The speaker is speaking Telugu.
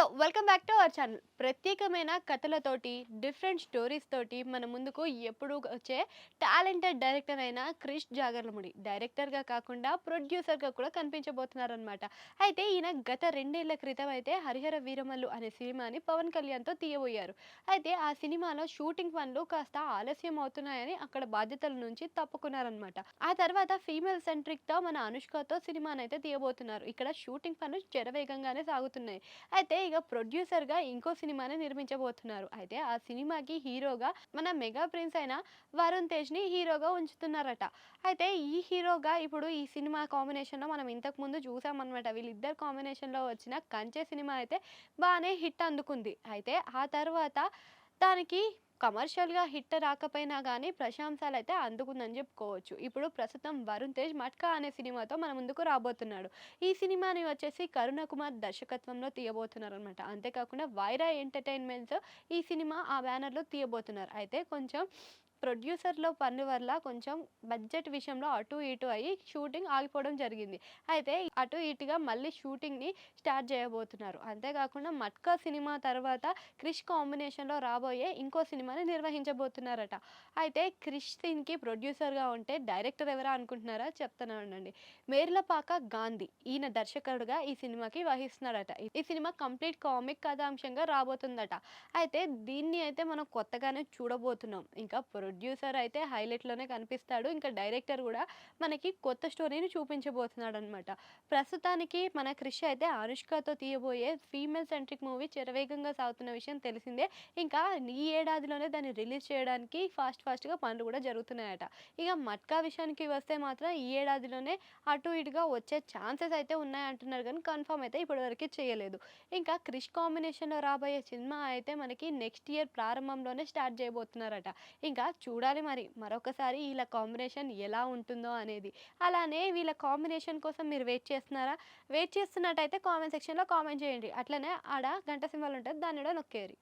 Hello! Welcome back to our channel. ప్రత్యేకమైన కథలతోటి, డిఫరెంట్ స్టోరీస్ తోటి మన ముందుకు ఎప్పుడూ వచ్చే టాలెంటెడ్ డైరెక్టర్ అయిన క్రిష్ జాగర్లముడి. డైరెక్టర్‌గా కాకుండా ప్రొడ్యూసర్‌గా కూడా కనిపించబోతున్నారనమాట. అయితే ఈయన గత 2 ఏళ్ల క్రితం అయితే 'హరిహర వీరమల్లు' అనే సినిమాని పవన్ కళ్యాణ్‌తో తీయబోయారు. అయితే ఆ సినిమాలో షూటింగ్ పనులు కాస్త ఆలస్యం అవుతున్నాయని అక్కడ బాధ్యతల నుంచి తప్పుకున్నారనమాట. ఆ తర్వాత ఫీమేల్ సెంట్రిక్‌తో మన అనుష్కతో సినిమానైతే తీయబోతున్నారు. ఇక్కడ షూటింగ్ పనులు శరవేగంగానే సాగుతున్నాయి. అయితే ఇక ప్రొడ్యూసర్‌గా ఇంకో సినిమాని నిర్మించబోతున్నారు. అయితే ఆ సినిమాకి హీరోగా మన మెగా ప్రిన్స్ అయిన వరుణ్ తేజ్‌ని హీరోగా ఉంచుతున్నారట. అయితే ఈ హీరోగా ఇప్పుడు ఈ సినిమా కాంబినేషన్‌లో మనం ఇంతకుముందు చూసామనమాట. వీళ్ళిద్దరు కాంబినేషన్‌లో వచ్చిన 'కంచె' సినిమా అయితే బానే హిట్ అందుకుంది. అయితే ఆ తర్వాత దానికి కమర్షియల్‌గా హిట్ రాకపోయినా గానీ ప్రశంసలైతే అందుకుందని చెప్పుకోవచ్చు. ఇప్పుడు ప్రస్తుతం వరుణ్ తేజ్ 'మట్కా' అనే సినిమాతో మన ముందుకు రాబోతున్నాడు. ఈ సినిమాని వచ్చేసి కరుణ కుమార్ దర్శకత్వంలో తీయబోతున్నారనమాట. అంతేకాకుండా వైరా ఎంటర్‌టైన్‌మెంట్స్ ఈ సినిమా ఆ బ్యానర్‌లో తీయబోతున్నారు. అయితే కొంచెం ప్రొడ్యూసర్‌లో పనుల వల్ల కొంచెం బడ్జెట్ విషయంలో అటు ఇటు అయ్యి షూటింగ్ ఆగిపోవడం జరిగింది. అయితే అటు ఇటుగా మళ్ళీ షూటింగ్‌ని స్టార్ట్ చేయబోతున్నారు. అంతేకాకుండా 'మట్కా' సినిమా తర్వాత క్రిష్ కాంబినేషన్‌లో రాబోయే ఇంకో సినిమాని నిర్వహించబోతున్నారట. అయితే క్రిష్ దీనికి ప్రొడ్యూసర్‌గా ఉంటే డైరెక్టర్ ఎవరా అనుకుంటున్నారా? చెప్తాను వినండి. మేర్లపాక గాంధీ. ఈయన దర్శకుడుగా ఈ సినిమాకి వహిస్తున్నాడట. ఈ సినిమా కంప్లీట్ కామిక్ కథాంశంగా రాబోతుందట. అయితే దీన్ని అయితే మనం కొత్తగానే చూడబోతున్నాం. ఇంకా ప్రొడ్యూసర్ అయితే హైలైట్‌లోనే కనిపిస్తాడు. ఇంకా డైరెక్టర్ గూడా మనకి కొత్త స్టోరీని చూపించబోతున్నాడనమాట. ప్రస్తుతానికి మన క్రిష్ అయితే అనుష్కతో తీయబోయే ఫీమేల్ సెంట్రిక్ మూవీ శరవేగంగా సాగుతున్న విషయం తెలిసిందే. ఇంకా ఈ ఏడాదిలోనే దాన్ని రిలీజ్ చేయడానికి ఫాస్ట్‌గా పనులు గూడా జరుగుతున్నాయట. ఇక 'మట్కా' విషయానికి వస్తే మాత్రం ఈ ఏడాదిలోనే అటు ఇటుగా వచ్చే ఛాన్సెస్ అయితే ఉన్నాయంటున్నారు గానీ కన్ఫర్మ్ అయితే ఇప్పటివరకి చేయలేదు. ఇంకా క్రిష్ కాంబినేషన్‌లో రాబోయే సినిమా అయితే మనకి నెక్స్ట్ ఇయర్ ప్రారంభంలోనే స్టార్ట్ చేయబోతున్నారట. ఇంకా చూడాలి మరి మరొకసారి వీళ్ళ కాంబినేషన్ ఎలా ఉంటుందో అనేది. అలానే వీళ్ళ కాంబినేషన్ కోసం మీరు వెయిట్ చేస్తున్నారా? వెయిట్ చేస్తున్నట్టయితే కామెంట్ సెక్షన్‌లో కామెంట్ చేయండి. అట్లనే ఆడ గంట సింబల్ ఉంటది. దాన్ని కూడా నొక్కేయండి.